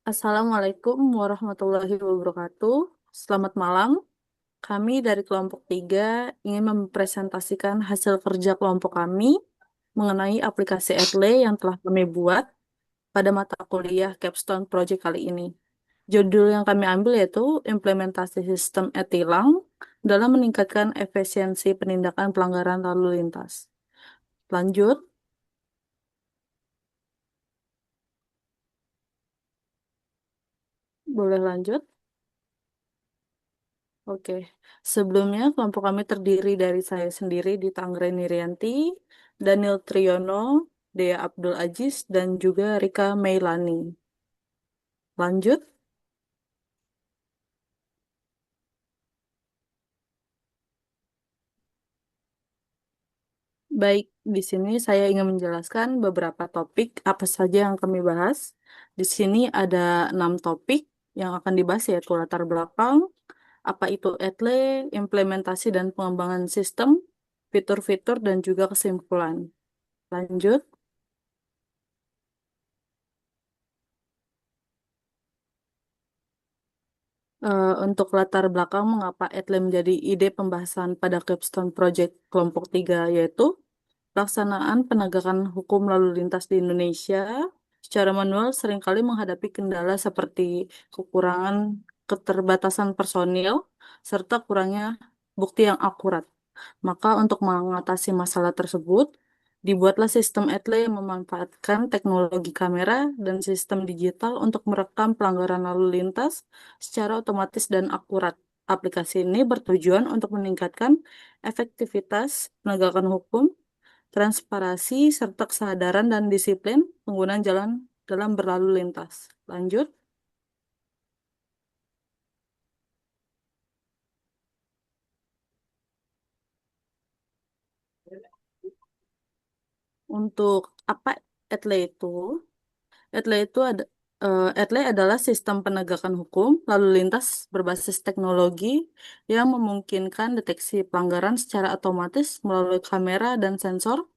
Assalamualaikum warahmatullahi wabarakatuh. Selamat malam. Kami dari kelompok 3 ingin mempresentasikan hasil kerja kelompok kami mengenai aplikasi Etle yang telah kami buat pada mata kuliah Capstone Project kali ini. Judul yang kami ambil yaitu Implementasi Sistem e-Tilang dalam meningkatkan efisiensi penindakan pelanggaran lalu lintas. Lanjut, boleh lanjut? Oke, sebelumnya kelompok kami terdiri dari saya sendiri di Tanggren Nirianti, Daniel Triyono, Dea Abdul Aziz, dan juga Rika Meilani. Lanjut, baik, di sini saya ingin menjelaskan beberapa topik apa saja yang kami bahas. Di sini ada 6 topik yang akan dibahas yaitu latar belakang, apa itu ETLE, implementasi dan pengembangan sistem, fitur-fitur, dan juga kesimpulan. Lanjut. Untuk latar belakang mengapa Etle menjadi ide pembahasan pada Capstone Project kelompok 3 yaitu pelaksanaan penegakan hukum lalu lintas di Indonesia secara manual seringkali menghadapi kendala seperti kekurangan keterbatasan personil serta kurangnya bukti yang akurat. Maka untuk mengatasi masalah tersebut, dibuatlah sistem ETLE yang memanfaatkan teknologi kamera dan sistem digital untuk merekam pelanggaran lalu lintas secara otomatis dan akurat. Aplikasi ini bertujuan untuk meningkatkan efektivitas penegakan hukum, transparansi, serta kesadaran dan disiplin penggunaan jalan dalam berlalu lintas. Lanjut. Untuk apa ETLE itu? ETLE itu ada ETLE adalah sistem penegakan hukum lalu lintas berbasis teknologi yang memungkinkan deteksi pelanggaran secara otomatis melalui kamera dan sensor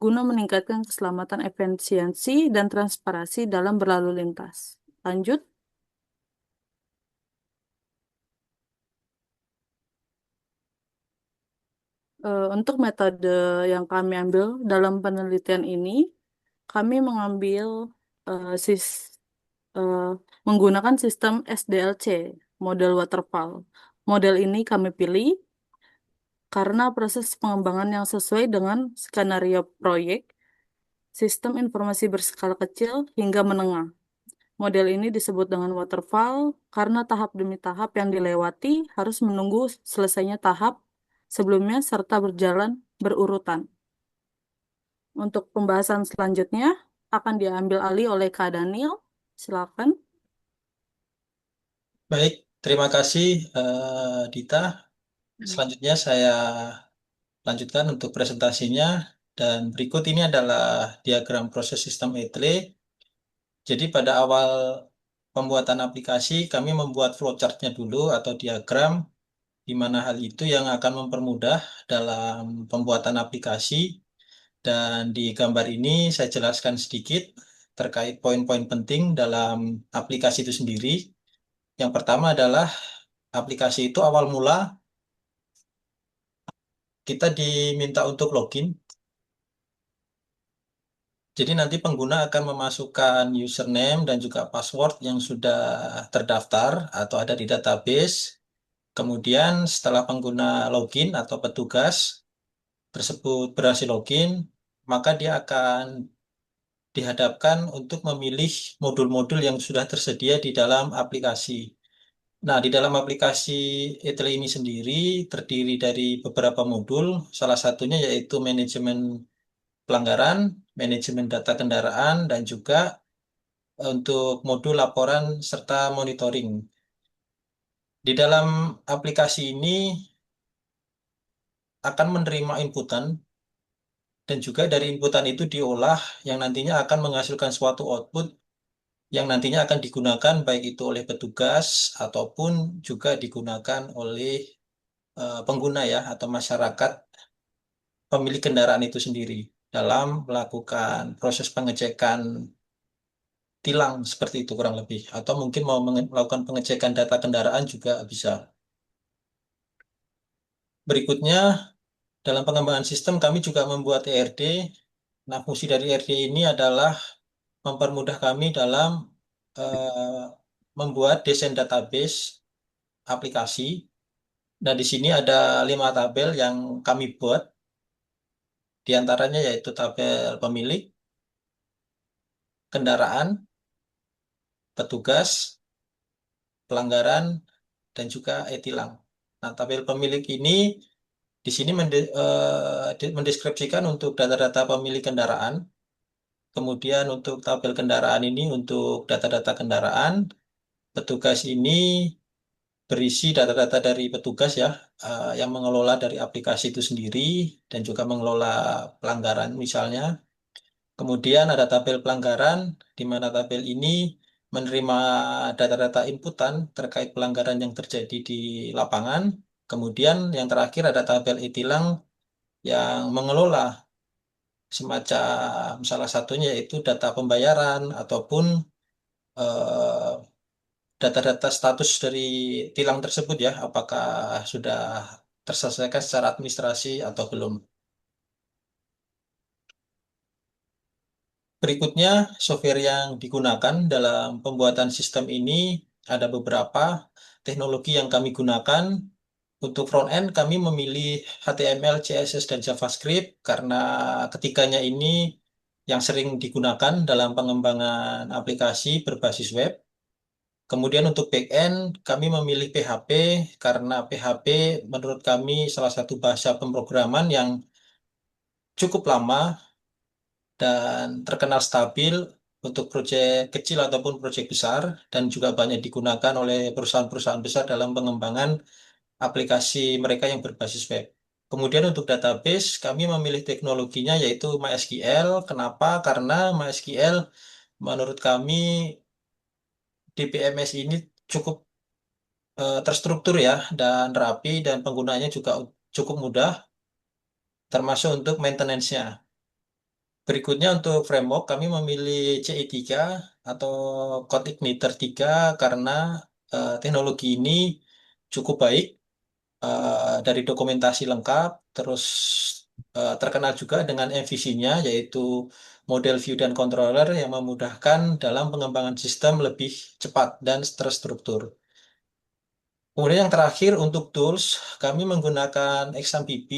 guna meningkatkan keselamatan, efisiensi, dan transparansi dalam berlalu lintas. Lanjut, untuk metode yang kami ambil dalam penelitian ini, kami mengambil eh, sis, eh, menggunakan sistem SDLC, model waterfall. Model ini kami pilih karena proses pengembangan yang sesuai dengan skenario proyek, sistem informasi berskala kecil hingga menengah. Model ini disebut dengan waterfall karena tahap demi tahap yang dilewati harus menunggu selesainya tahap sebelumnya serta berjalan berurutan. Untuk pembahasan selanjutnya akan diambil alih oleh Kak Daniel. Silakan. Baik, terima kasih Dita. Selanjutnya saya lanjutkan untuk presentasinya dan berikut ini adalah diagram proses sistem ETLE. Jadi pada awal pembuatan aplikasi kami membuat flowchart-nya dulu atau diagram di mana hal itu yang akan mempermudah dalam pembuatan aplikasi dan di gambar ini saya jelaskan sedikit terkait poin-poin penting dalam aplikasi itu sendiri. Yang pertama adalah aplikasi itu awal mula kita diminta untuk login. Jadi nanti pengguna akan memasukkan username dan juga password yang sudah terdaftar atau ada di database. Kemudian setelah pengguna login atau petugas tersebut berhasil login, maka dia akan dihadapkan untuk memilih modul-modul yang sudah tersedia di dalam aplikasi. Nah, di dalam aplikasi ETL ini sendiri terdiri dari beberapa modul, salah satunya yaitu manajemen pelanggaran, manajemen data kendaraan, dan juga untuk modul laporan serta monitoring. Di dalam aplikasi ini akan menerima inputan dan juga dari inputan itu diolah yang nantinya akan menghasilkan suatu output yang nantinya akan digunakan baik itu oleh petugas ataupun juga digunakan oleh pengguna ya atau masyarakat pemilik kendaraan itu sendiri dalam melakukan proses pengecekan tilang seperti itu kurang lebih. Atau mungkin mau melakukan pengecekan data kendaraan juga bisa. Berikutnya, dalam pengembangan sistem kami juga membuat ERD. Nah, fungsi dari ERD ini adalah mempermudah kami dalam eh, membuat desain database aplikasi. Dan di sini ada 5 tabel yang kami buat. Di antaranya yaitu tabel pemilik, kendaraan, petugas, pelanggaran, dan juga e-tilang. Nah, tabel pemilik ini di sini mendeskripsikan untuk data-data pemilik kendaraan. Kemudian untuk tabel kendaraan ini untuk data-data kendaraan. Petugas ini berisi data-data dari petugas ya, yang mengelola dari aplikasi itu sendiri dan juga mengelola pelanggaran misalnya. Kemudian ada tabel pelanggaran, di mana tabel ini menerima data-data inputan terkait pelanggaran yang terjadi di lapangan. Kemudian yang terakhir ada tabel e-tilang yang mengelola semacam salah satunya yaitu data pembayaran ataupun eh, data-data status dari tilang tersebut ya, apakah sudah terselesaikan secara administrasi atau belum. Berikutnya, software yang digunakan dalam pembuatan sistem ini ada beberapa teknologi yang kami gunakan. Untuk front-end, kami memilih HTML, CSS, dan JavaScript karena ketiganya ini yang sering digunakan dalam pengembangan aplikasi berbasis web. Kemudian untuk back-end, kami memilih PHP karena PHP menurut kami salah satu bahasa pemrograman yang cukup lama dan terkenal stabil untuk proyek kecil ataupun proyek besar dan juga banyak digunakan oleh perusahaan-perusahaan besar dalam pengembangan aplikasi mereka yang berbasis web. Kemudian untuk database, kami memilih teknologinya yaitu MySQL. Kenapa? Karena MySQL menurut kami DBMS ini cukup terstruktur ya dan rapi dan penggunaannya juga cukup mudah termasuk untuk maintenance-nya. Berikutnya untuk framework kami memilih CI3 atau CodeIgniter 3 karena teknologi ini cukup baik dari dokumentasi lengkap, terus terkenal juga dengan MVC-nya yaitu model view dan controller yang memudahkan dalam pengembangan sistem lebih cepat dan terstruktur. Kemudian yang terakhir untuk tools, kami menggunakan XAMPP.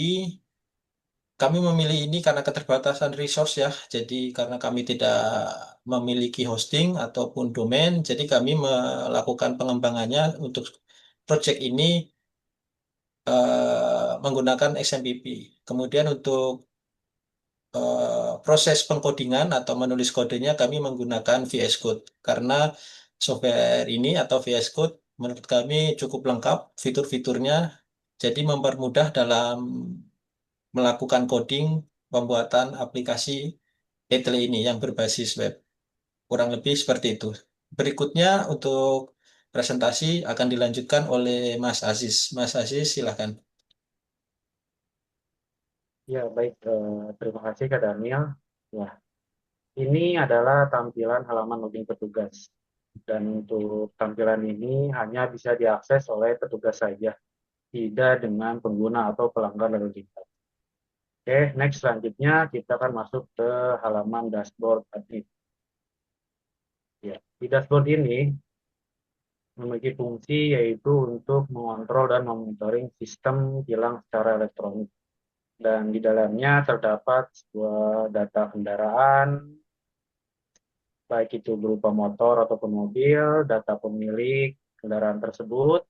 Kami memilih ini karena keterbatasan resource ya. Jadi karena kami tidak memiliki hosting ataupun domain, jadi kami melakukan pengembangannya untuk project ini menggunakan XMPP. Kemudian untuk proses pengkodingan atau menulis kodenya kami menggunakan VS Code karena software ini atau VS Code menurut kami cukup lengkap fitur-fiturnya, jadi mempermudah dalam melakukan coding pembuatan aplikasi Etle ini yang berbasis web. Kurang lebih seperti itu. Berikutnya untuk presentasi akan dilanjutkan oleh Mas Aziz. Mas Aziz, silahkan. Ya, baik. Terima kasih Kak Daniel. Ya, ini adalah tampilan halaman login petugas. Dan untuk tampilan ini hanya bisa diakses oleh petugas saja, tidak dengan pengguna atau pelanggan lalu lintas. Oke, next selanjutnya kita akan masuk ke halaman dashboard admin. Ya, di dashboard ini memiliki fungsi yaitu untuk mengontrol dan memonitoring sistem tilang secara elektronik. Dan di dalamnya terdapat sebuah data kendaraan, baik itu berupa motor ataupun mobil, data pemilik kendaraan tersebut,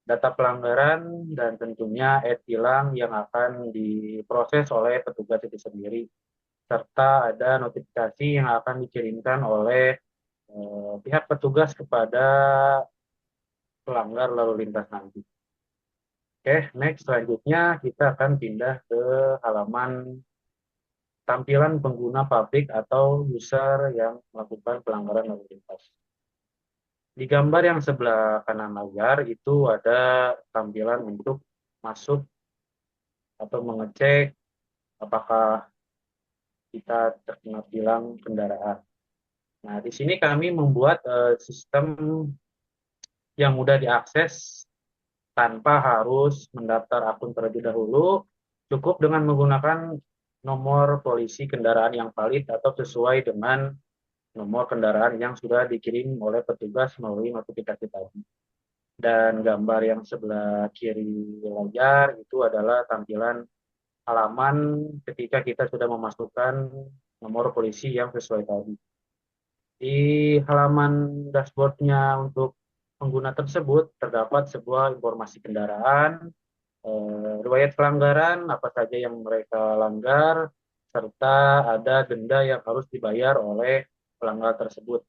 data pelanggaran, dan tentunya e-tilang yang akan diproses oleh petugas itu sendiri, serta ada notifikasi yang akan dikirimkan oleh pihak petugas kepada pelanggar lalu lintas nanti. Oke, next selanjutnya kita akan pindah ke halaman tampilan pengguna publik atau user yang melakukan pelanggaran lalu lintas. Di gambar yang sebelah kanan layar itu ada tampilan untuk masuk atau mengecek apakah kita terkena tilang kendaraan. Nah, di sini kami membuat sistem yang mudah diakses tanpa harus mendaftar akun terlebih dahulu, cukup dengan menggunakan nomor polisi kendaraan yang valid atau sesuai dengan nomor kendaraan yang sudah dikirim oleh petugas melalui notifikasi tadi. Dan gambar yang sebelah kiri layar itu adalah tampilan halaman ketika kita sudah memasukkan nomor polisi yang sesuai tadi. Di halaman dashboardnya untuk pengguna tersebut terdapat sebuah informasi kendaraan, riwayat pelanggaran, apa saja yang mereka langgar, serta ada denda yang harus dibayar oleh pelanggar tersebut.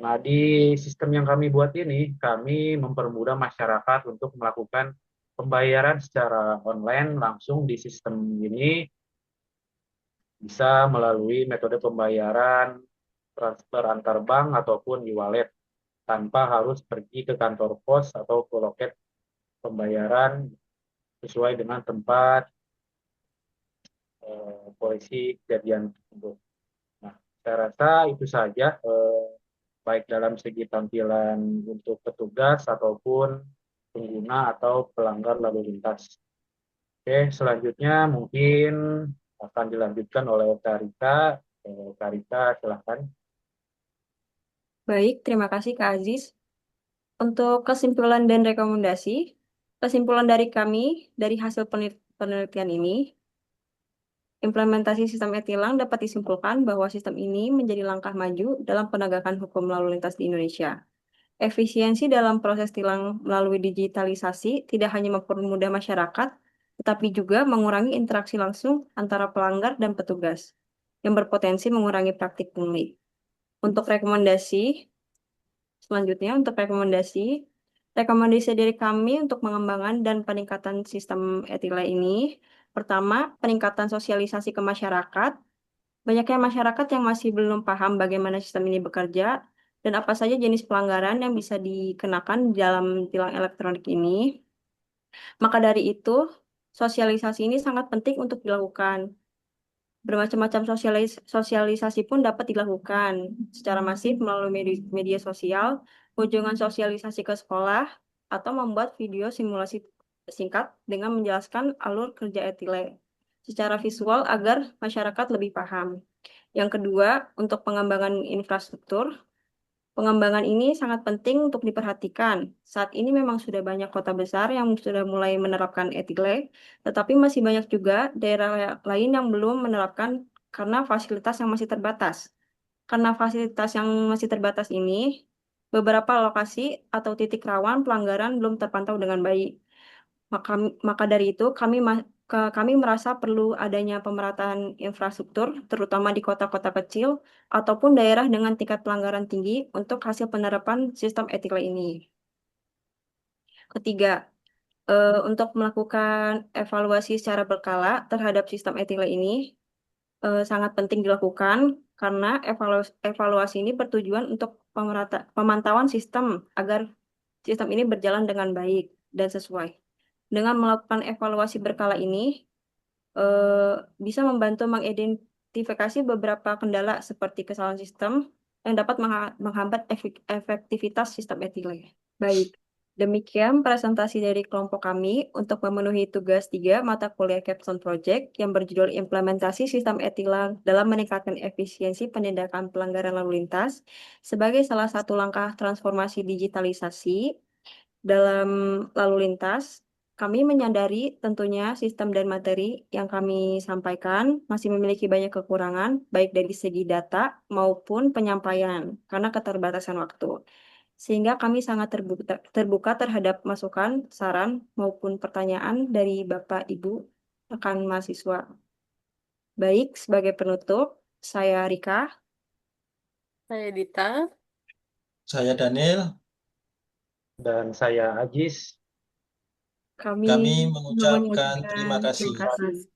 Nah, di sistem yang kami buat ini, kami mempermudah masyarakat untuk melakukan pembayaran secara online langsung di sistem ini, bisa melalui metode pembayaran transfer antar bank ataupun e-wallet tanpa harus pergi ke kantor pos atau ke loket pembayaran sesuai dengan tempat polisi kejadian tersebut. Nah, saya rasa itu saja, baik dalam segi tampilan untuk petugas ataupun pengguna atau pelanggar lalu lintas. Oke, selanjutnya mungkin akan dilanjutkan oleh Karika. Karika, silahkan. Baik, terima kasih Kak Aziz. Untuk kesimpulan dan rekomendasi, kesimpulan dari kami dari hasil penelitian ini, implementasi sistem e-tilang dapat disimpulkan bahwa sistem ini menjadi langkah maju dalam penegakan hukum lalu lintas di Indonesia. Efisiensi dalam proses tilang melalui digitalisasi tidak hanya mempermudah masyarakat, tetapi juga mengurangi interaksi langsung antara pelanggar dan petugas, yang berpotensi mengurangi praktik pungli. Untuk rekomendasi, selanjutnya, untuk rekomendasi dari kami untuk pengembangan dan peningkatan sistem e-tilang ini, pertama, peningkatan sosialisasi ke masyarakat. Banyaknya masyarakat yang masih belum paham bagaimana sistem ini bekerja dan apa saja jenis pelanggaran yang bisa dikenakan dalam tilang elektronik ini. Maka dari itu, sosialisasi ini sangat penting untuk dilakukan. Bermacam-macam sosialisasi pun dapat dilakukan secara masif melalui media sosial, kunjungan sosialisasi ke sekolah, atau membuat video simulasi singkat dengan menjelaskan alur kerja etile secara visual agar masyarakat lebih paham. Yang kedua, untuk pengembangan infrastruktur, pengembangan ini sangat penting untuk diperhatikan. Saat ini memang sudah banyak kota besar yang sudah mulai menerapkan etile, tetapi masih banyak juga daerah lain yang belum menerapkan karena fasilitas yang masih terbatas. Karena fasilitas yang masih terbatas ini, beberapa lokasi atau titik rawan pelanggaran belum terpantau dengan baik. Maka, maka dari itu, kami merasa perlu adanya pemerataan infrastruktur, terutama di kota-kota kecil ataupun daerah dengan tingkat pelanggaran tinggi untuk hasil penerapan sistem etile ini. Ketiga, untuk melakukan evaluasi secara berkala terhadap sistem etile ini sangat penting dilakukan karena evaluasi ini bertujuan untuk pemantauan sistem agar sistem ini berjalan dengan baik dan sesuai. Dengan melakukan evaluasi berkala ini, bisa membantu mengidentifikasi beberapa kendala seperti kesalahan sistem yang dapat menghambat efektivitas sistem etile. Baik, demikian presentasi dari kelompok kami untuk memenuhi tugas 3 mata kuliah Capstone Project yang berjudul Implementasi Sistem e-Tilang dalam Meningkatkan Efisiensi Penindakan Pelanggaran Lalu Lintas sebagai salah satu langkah transformasi digitalisasi dalam lalu lintas. Kami menyadari tentunya sistem dan materi yang kami sampaikan masih memiliki banyak kekurangan, baik dari segi data maupun penyampaian, karena keterbatasan waktu. Sehingga kami sangat terbuka terhadap masukan, saran, maupun pertanyaan dari Bapak, Ibu, rekan mahasiswa. Baik, sebagai penutup, saya Rika. Saya Dita. Saya Daniel. Dan saya Ajis. Kami Kami mengucapkan terima kasih. terima kasih.